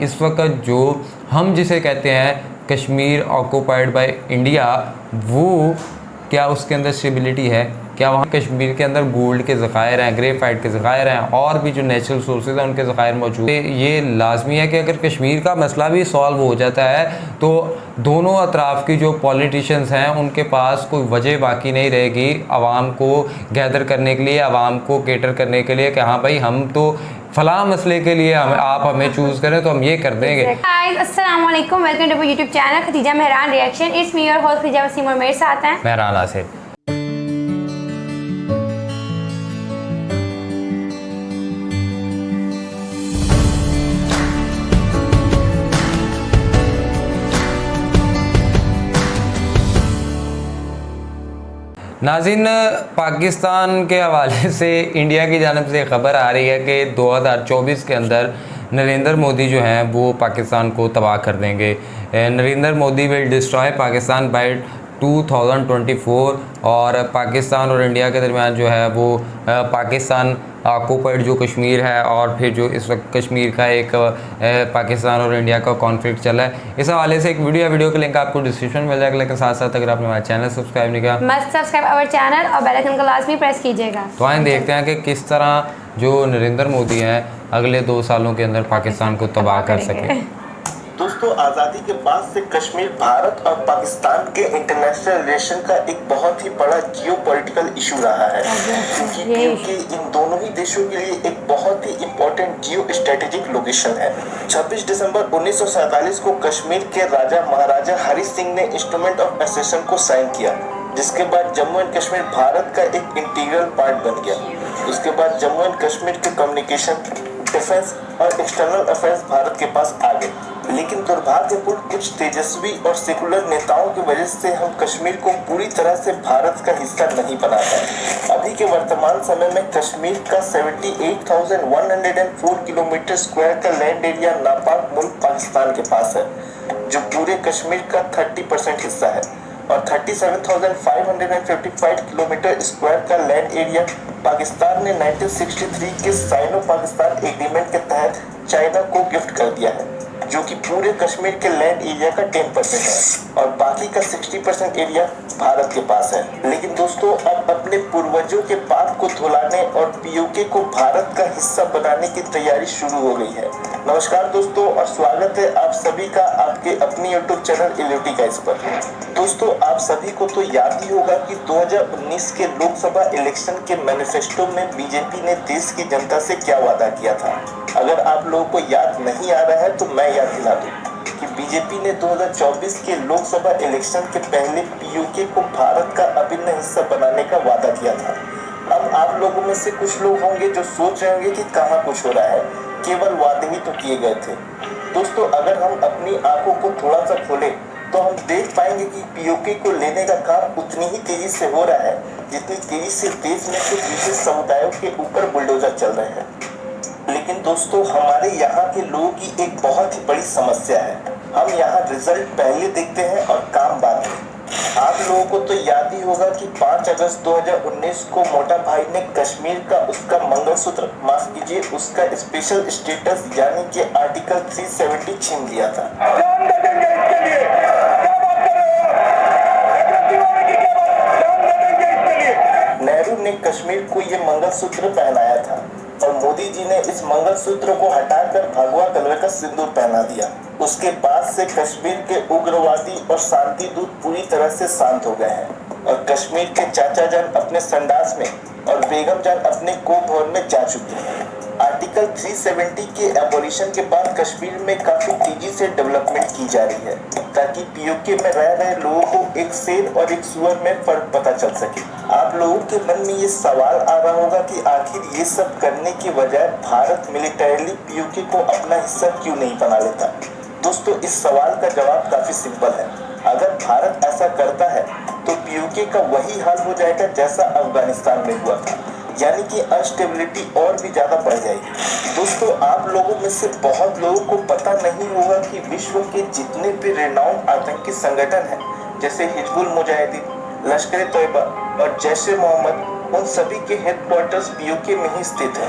इस वक्त जो हम जिसे कहते हैं कश्मीर ऑक्यूपाइड बाय इंडिया, वो क्या उसके अंदर स्टेबिलिटी है? क्या वहाँ कश्मीर के अंदर गोल्ड के ज़खायर हैं, ग्रेफाइट के ज़खायर हैं और भी जो नेचुरल सोर्सेज हैं उनके ज़खायर मौजूद हैं? ये लाजमी है कि अगर कश्मीर का मसला भी सॉल्व हो जाता है तो दोनों अतराफ़ की जो पॉलिटिशियंस हैं उनके पास कोई वजह बाकी नहीं रहेगी आवाम को गैदर करने के लिए, आवाम को केटर करने के लिए कि हाँ भाई हम तो फलां मसले के लिए आप हमें चूज़ करें तो हम ये कर देंगे। अस्सलाम वालेकुम, welcome to YouTube channel Khadija Mehran reaction. It's me your host Khadija Waseem और मेरे साथ हैं मेहरान आसिफ। नाज़रीन, पाकिस्तान के हवाले से इंडिया की जानिब से खबर आ रही है कि 2024 के अंदर नरेंद्र मोदी जो हैं वो पाकिस्तान को तबाह कर देंगे। Narendra Modi will destroy Pakistan by 2024 और पाकिस्तान और इंडिया के दरमियान जो है वो पाकिस्तान ऑक्यूपाइड जो कश्मीर है और फिर जो इस वक्त कश्मीर का एक पाकिस्तान और इंडिया का कॉन्फ्लिक्ट चला है, इस हवाले से एक वीडियो का लिंक आपको डिस्क्रिप्शन में मिल जाएगा। लेकिन साथ साथ अगर आपने हमारा चैनल सब्सक्राइब नहीं किया, मस्ट सब्सक्राइब आवर चैनल और बेल आइकन को लाजमी प्रेस कीजिएगा। तो आइए देखते हैं कि किस तरह जो नरेंद्र मोदी हैं अगले 2 सालों के अंदर पाकिस्तान को तबाह कर सके। दोस्तों, आज़ादी के बाद से कश्मीर भारत और पाकिस्तान के इंटरनेशनल रिलेशन का एक बहुत ही बड़ा जियोपॉलिटिकल इशू रहा है, क्योंकि इन दोनों ही देशों के लिए एक बहुत ही इम्पोर्टेंट जियो स्ट्रेटेजिक लोकेशन है। 26 दिसंबर 1947 को कश्मीर के राजा महाराजा हरि सिंह ने इंस्ट्रूमेंट ऑफ एसेशन को साइन किया, जिसके बाद जम्मू एंड कश्मीर भारत का एक इंटीग्रल पार्ट बन गया। उसके बाद जम्मू एंड कश्मीर के कम्युनिकेशन, डिफेंस और एक्सटर्नल अफेयर्स भारत के पास आ गए। लेकिन दुर्भाग्यपूर्ण कुछ तेजस्वी और सेकुलर नेताओं की वजह से हम कश्मीर को पूरी तरह से भारत का हिस्सा नहीं बना पाए। अभी के वर्तमान समय में कश्मीर का 78,104 किलोमीटर स्क्वायर का लैंड एरिया नापाक मुल्क पाकिस्तान के पास है, जो पूरे कश्मीर का 30% हिस्सा है, और 37,555 किलोमीटर स्क्वायर का लैंड एरिया पाकिस्तान ने 1963 के साइनो पाकिस्तान एग्रीमेंट के तहत चाइना को गिफ्ट कर दिया है, जो कि पूरे कश्मीर के लैंड एरिया का 10% है, और बाकी का 60% एरिया भारत के पास है। लेकिन दोस्तों, अब अपने पूर्वजों के पाप को धुलाने और पीओके को भारत का हिस्सा बनाने की तैयारी शुरू हो गई है। नमस्कार दोस्तों, और स्वागत है आप सभी का आपके अपनी यूट्यूब चैनल इलियोटी गाइस पर। दोस्तों, आप सभी को तो याद ही होगा कि 2019 के लोकसभा इलेक्शन के मैनिफेस्टो में बीजेपी ने देश की जनता से क्या वादा किया था। अगर आप लोगों को याद नहीं आ रहा है तो मैं याद दिला दूं कि बीजेपी ने 2024 के लोकसभा इलेक्शन के पहले पीओके को भारत का अभिन्न हिस्सा बनाने का वादा किया था। अब आप लोगों में से कुछ लोग होंगे जो सोच रहे होंगे कि कहाँ कुछ हो रहा है, केवल वादे ही तो किए गए थे। दोस्तों, अगर हम अपनी आंखों को थोड़ा सा खोलें तो हम देख पाएंगे कि पीओके को लेने का काम उतनी ही तेजी से हो रहा है जितनी तेजी से देश में कुछ विशेष समुदायों के ऊपर बुलडोजर चल रहे हैं। लेकिन दोस्तों, हमारे यहाँ के लोगों की एक बहुत ही बड़ी समस्या है, हम यहाँ रिजल्ट पहले देखते हैं और काम बाद में। आप लोगों को तो याद ही होगा कि 5 अगस्त 2019 को मोटा भाई ने कश्मीर का उसका मंगलसूत्र, माफ कीजिए उसका स्पेशल स्टेटस यानी कि आर्टिकल 370 छीन लिया था। नेहरू ने कश्मीर को ये मंगलसूत्र पहनाया था और मोदी जी ने इस मंगलसूत्र को हटाकर भगवा कलर का सिंदूर पहना दिया। उसके बाद से कश्मीर के उग्रवादी और शांति दूत पूरी तरह से शांत हो गए हैं और कश्मीर के चाचा जान अपने संडास में और बेगम जान अपने को भवन में जा चुके हैं। आर्टिकल 370 के एबोलिशन के बाद कश्मीर में काफी तेजी से डेवलपमेंट की जा रही है ताकि पीओके में रह रहे लोगों को एक शेर और एक सुअर में फर्क पता चल सके। आप लोगों के मन में ये सवाल आ रहा होगा कि आखिर ये सब करने की बजाय भारत मिलिटरीली पीओके को अपना हिस्सा क्यों नहीं बना लेता। दोस्तों, इस सवाल का जवाब काफी सिंपल है। अगर भारत ऐसा करता है तो पीओके का वही हाल हो जाएगा जैसा अफगानिस्तान में हुआ था, यानी कि अनस्टेबिलिटी और भी ज्यादा बढ़ जाएगी। दोस्तों, आप लोगों में से बहुत लोगों को पता नहीं होगा कि विश्व के जितने भी रेनाउंड आतंकी संगठन हैं, जैसे हिजबुल मुजाहिदीन, लश्कर तैयबा और जैश ए मोहम्मद, उन सभी के हेडक्वार्टर्स पीओके में ही स्थित है।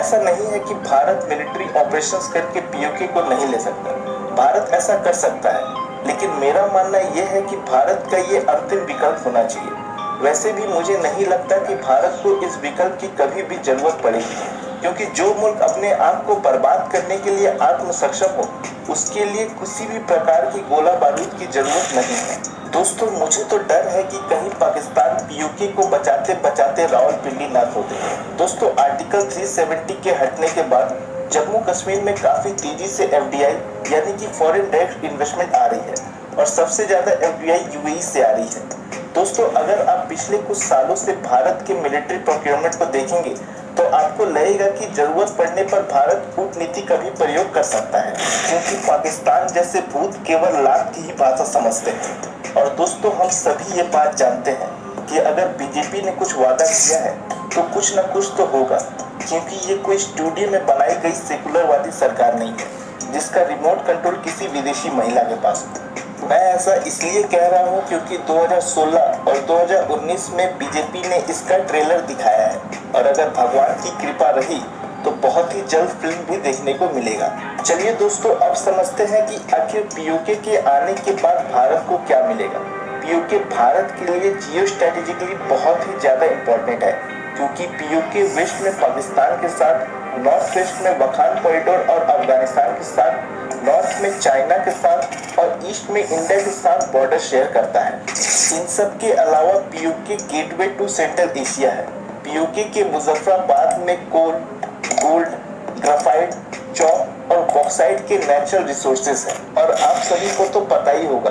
ऐसा नहीं है कि भारत मिलिट्री ऑपरेशंस करके पीओके को नहीं ले सकता, भारत ऐसा कर सकता है, लेकिन मेरा मानना यह है कि भारत का ये अंतिम विकल्प होना चाहिए। वैसे भी मुझे नहीं लगता कि भारत को इस विकल्प की कभी भी जरूरत पड़ेगी, क्योंकि जो मुल्क अपने आप को बर्बाद करने के लिए आत्मसक्षम हो, उसके लिए किसी भी प्रकार की गोला बारूद की जरूरत नहीं है। दोस्तों, मुझे तो डर है कि कहीं पाकिस्तान पीओके को बचाते बचाते रावलपिंडी ना खो दे। दोस्तों, आर्टिकल 370 के हटने के बाद जम्मू कश्मीर में काफी तेजी से एफडीआई यानी कि फॉरेन डायरेक्ट इन्वेस्टमेंट आ रही है, और सबसे ज्यादा एफडीआई यूएई से आ रही है। दोस्तों, अगर आप पिछले कुछ सालों से भारत के मिलिट्री प्रोक्योरमेंट को देखेंगे तो आपको लगेगा कि जरूरत पड़ने पर भारत कूटनीति का भी प्रयोग कर सकता है, क्योंकि पाकिस्तान जैसे भूत केवल लात की ही भाषा समझते हैं। और दोस्तों, हम सभी ये बात जानते हैं कि अगर बीजेपी ने कुछ वादा किया है तो कुछ न कुछ तो होगा, क्योंकि ये कोई स्टूडियो में बनाई गई सेकुलरवादी सरकार नहीं है जिसका रिमोट कंट्रोल किसी विदेशी महिला के पास हो। मैं ऐसा इसलिए कह रहा हूँ क्योंकि 2016 और 2019 में बीजेपी ने इसका ट्रेलर दिखाया है, और अगर भगवान की कृपा रही तो बहुत ही जल्द फिल्म भी देखने को मिलेगा। चलिए दोस्तों, अब समझते हैं कि आखिर पीओके के आने के बाद भारत को क्या मिलेगा। पीओके भारत के लिए जियो स्ट्रेटेजिकली बहुत ही ज्यादा इम्पोर्टेंट है, क्योंकि पीओके वेस्ट में पाकिस्तान के साथ, नॉर्थ वेस्ट में वखान कॉरिडोर और अफगानिस्तान के साथ, नॉर्थ में चाइना के साथ और ईस्ट में इंडिया के साथ बॉर्डर शेयर करता है। इन सब के अलावा POK gateway to Central Asia है। पीओके के मुजफ्फराबाद में कोल, गोल्ड, ग्राफाइट, चौक और बॉक्साइट के नेचुरल रिसोर्सेज हैं। और आप सभी को तो पता ही होगा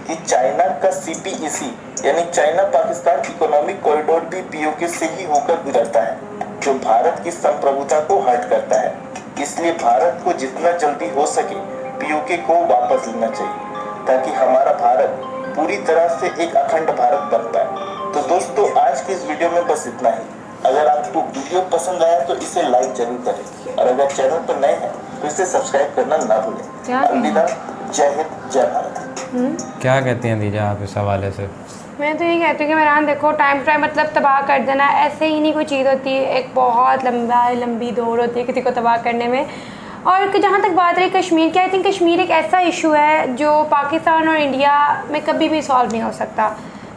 कि चाइना का सीपीईसी यानी चाइना पाकिस्तान इकोनॉमिक कॉरिडोर भी पीओके से ही होकर गुजरता है, जो भारत की संप्रभुता को हर्ट करता है। इसलिए भारत को जितना जल्दी हो सके पीओके को वापस लेना चाहिए, ताकि हमारा भारत पूरी तरह से एक अखंड भारत बन पाए। तो दोस्तों, आज की इस वीडियो में बस इतना ही। अगर आपको वीडियो पसंद आया तो इसे लाइक जरूर करें, और अगर चैनल पर नए हैं तो इसे सब्सक्राइब करना ना भूलें। अलविदा, जय हिंद, जय भारत। क्या कहती हैं दीजा आप इस हवाले से? मैं तो ये कहती हूँ कि मेहरान देखो, टाइम टू टाइम मतलब तबाह कर देना ऐसे ही नहीं कोई चीज़ होती है, एक बहुत लंबी दौड़ होती है किसी को तबाह करने में। और जहाँ तक बात रही कश्मीर की, आई थिंक कश्मीर एक ऐसा इशू है जो पाकिस्तान और इंडिया में कभी भी सॉल्व नहीं हो सकता।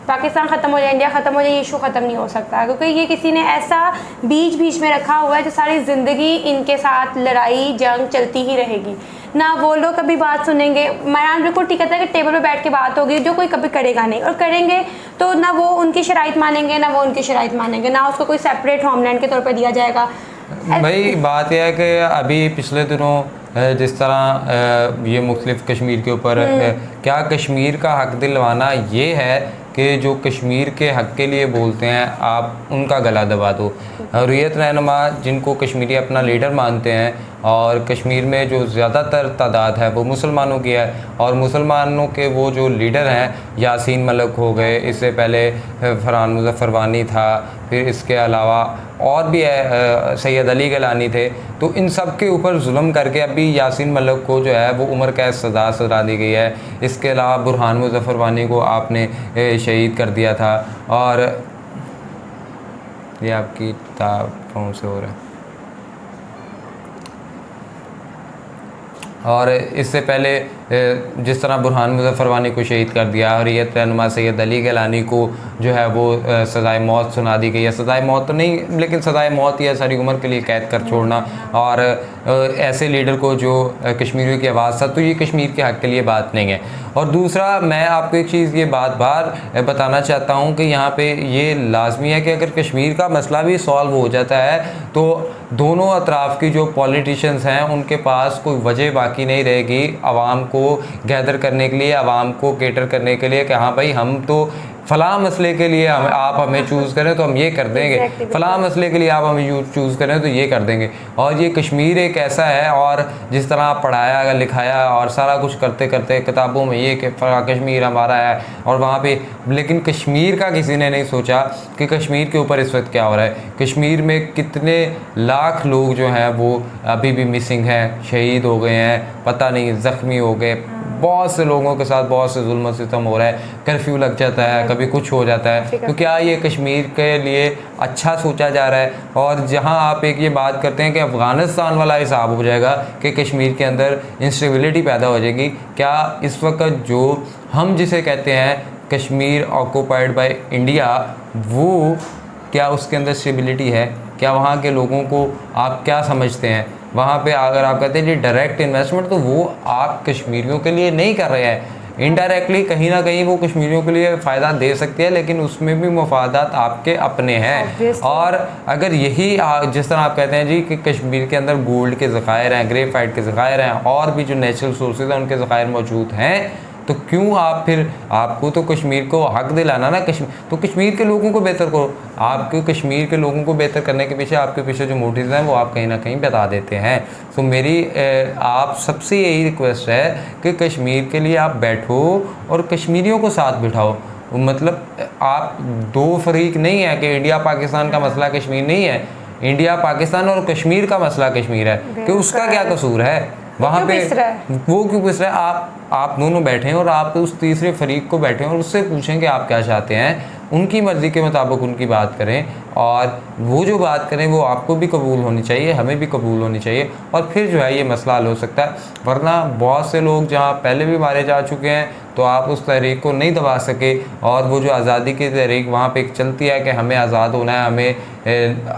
पाकिस्तान ख़त्म हो जाए, इंडिया ख़त्म हो जाए, ये इशू ख़त्म नहीं हो सकता, क्योंकि ये किसी ने ऐसा बीच में रखा हुआ है जो सारी ज़िंदगी इनके साथ लड़ाई जंग चलती ही रहेगी। ना वो लोग कभी बात सुनेंगे। मेहरान बिल्कुल ठीक कहता है कि टेबल पे बैठ के बात होगी, जो कोई कभी करेगा नहीं, और करेंगे तो ना वो उनकी शराइत मानेंगे ना वो उनकी शराइत मानेंगे, ना उसको कोई सेपरेट होमलैंड के तौर पर दिया जाएगा। भाई बात यह है कि अभी पिछले दिनों जिस तरह ये मुख्तलिफ कश्मीर के ऊपर क्या कश्मीर का हक दिलवाना ये है कि जो कश्मीर के हक के लिए बोलते हैं आप उनका गला दबा दो। हुर्रियत रहनुमा जिनको कश्मीरी अपना लीडर मानते हैं, और कश्मीर में जो ज़्यादातर तादाद है वो मुसलमानों की है, और मुसलमानों के वो जो लीडर हैं यासीन मलिक हो गए, इससे पहले फरहान मुजफ्फर वानी था, फिर इसके अलावा और भी है सैयद अली गिलानी थे। तो इन सब के ऊपर जुल्म करके अभी यासीन मलिक को जो है वो उम्र कैद सजा दी गई है। इसके अलावा बुरहान मुजफ्फर वानी को आपने शहीद कर दिया था, और ये आपकी फोन से हो रहा है। और इससे पहले जिस तरह बुरहान मुजफ्फर वानी को शहीद कर दिया, हुर्रियत रहनुमा सैयद अली गिलानी को जो है वो सज़ाए मौत सुना दी गई है। सज़ाए मौत तो नहीं, लेकिन सज़ाए मौत ही है, सारी उम्र के लिए कैद कर छोड़ना, और ऐसे लीडर को जो कश्मीरियों की आवाज़ था, तो ये कश्मीर के हक़ के लिए बात नहीं है। और दूसरा, मैं आपको एक चीज़ ये बात बार बताना चाहता हूँ कि यहाँ पे ये लाजमी है कि अगर कश्मीर का मसला भी सॉल्व हो जाता है तो दोनों अतराफ़ की जो पॉलिटिशियंस हैं उनके पास कोई वजह बाकी नहीं रहेगी आवाम को गैदर करने के लिए, आवाम को केटर करने के लिए कि हाँ भाई हम तो फ़लाँ मसले के लिए आप हमें चूज़ करें तो हम ये कर देंगे, फ़लाँ मसले के लिए आप हमें चूज़ करें तो ये कर देंगे। और ये कश्मीर एक ऐसा है, और जिस तरह आप पढ़ाया लिखाया और सारा कुछ करते करते किताबों में ये कि कश्मीर हमारा है और वहाँ पे, लेकिन कश्मीर का किसी ने नहीं सोचा कि कश्मीर के ऊपर इस वक्त क्या हो रहा है। कश्मीर में कितने लाख लोग जो हैं वो अभी भी मिसिंग हैं, शहीद हो गए हैं, पता नहीं ज़ख्मी हो गए, बहुत से लोगों के साथ बहुत से जुल्म सितम हो रहा है, कर्फ्यू लग जाता है, कभी कुछ हो जाता है। तो क्या ये कश्मीर के लिए अच्छा सोचा जा रहा है? और जहां आप एक ये बात करते हैं कि अफ़गानिस्तान वाला हिसाब हो जाएगा कि कश्मीर के अंदर इंस्टेबिलिटी पैदा हो जाएगी, क्या इस वक्त जो हम जिसे कहते हैं कश्मीर ऑक्यूपाइड बाय इंडिया, वो क्या उसके अंदर स्टेबिलिटी है? क्या वहाँ के लोगों को आप क्या समझते हैं? वहाँ पे अगर आप कहते हैं जी डायरेक्ट इन्वेस्टमेंट, तो वो आप कश्मीरियों के लिए नहीं कर रहे हैं, इनडायरेक्टली कहीं ना कहीं वो कश्मीरियों के लिए फ़ायदा दे सकती है, लेकिन उसमें भी मफादात आपके अपने हैं। और अगर यही जिस तरह आप कहते हैं जी कि कश्मीर के अंदर गोल्ड के ज़खायर हैं, ग्रेफाइट के ज़खायर हैं, और भी जो नेचुरल सोर्सेज हैं उनके ज़खायर मौजूद हैं, तो क्यों आप फिर, आपको तो कश्मीर को हक दिलाना ना, तो कश्मीर के लोगों को बेहतर करो। आपके कश्मीर के लोगों को बेहतर करने के पीछे आपके पीछे जो मोटिव्स हैं वो आप कहीं ना कहीं बता देते हैं। तो मेरी आप सबसे यही रिक्वेस्ट है कि कश्मीर के लिए आप बैठो और कश्मीरियों को साथ बिठाओ। मतलब आप दो फरीक नहीं है कि इंडिया पाकिस्तान का मसला कश्मीर नहीं है, इंडिया पाकिस्तान और कश्मीर का मसला कश्मीर है, कि उसका क्या कसूर है वहाँ पे, वो क्यों पिस रहा है? आप दोनों बैठें और आप उस तीसरे फरीक को बैठें और उससे पूछें कि आप क्या चाहते हैं, उनकी मर्ज़ी के मुताबिक उनकी बात करें, और वो जो बात करें वो आपको भी कबूल होनी चाहिए, हमें भी कबूल होनी चाहिए, और फिर जो है ये मसला हल हो सकता है। वरना बहुत से लोग जहाँ पहले भी मारे जा चुके हैं, तो आप उस तहरीक को नहीं दबा सके, और वो जो आज़ादी की तहरीक वहाँ पे एक चलती है कि हमें आज़ाद होना है, हमें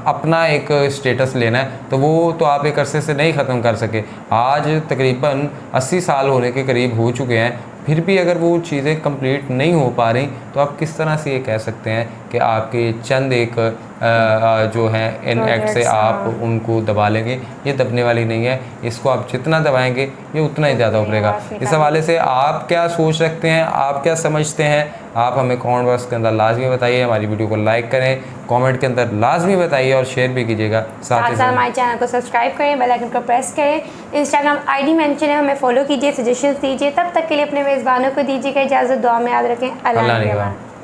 अपना एक स्टेटस लेना है, तो वो तो आप एक अरसे से नहीं ख़त्म कर सके। आज तकरीबन 80 साल होने के करीब हो चुके हैं, फिर भी अगर वो चीज़ें कंप्लीट नहीं हो पा रही, तो आप किस तरह से ये कह सकते हैं कि आपके चंद एक जो हैं इन एक्ट से आप उनको दबा लेंगे? ये दबने वाली नहीं है, इसको आप जितना दबाएंगे ये उतना ही ज़्यादा उभरेगा। इस हवाले से आप क्या सोच रखते हैं, आप क्या समझते हैं, आप हमें कमेंट बॉक्स के अंदर लाजमी बताइए। हमारी वीडियो को लाइक करें, कमेंट के अंदर लाजमी बताइए और शेयर भी कीजिएगा। साथ ही साथ हमारे चैनल को सब्सक्राइब करें, बेल आइकन को प्रेस करें, इंस्टाग्राम आईडी मेंशन है, हमें फॉलो कीजिए, सजेशंस दीजिए। तब तक के लिए अपने मेज़बानों को दीजिएगा इजाज़त, दुआ में याद रखें। अल्लाह ने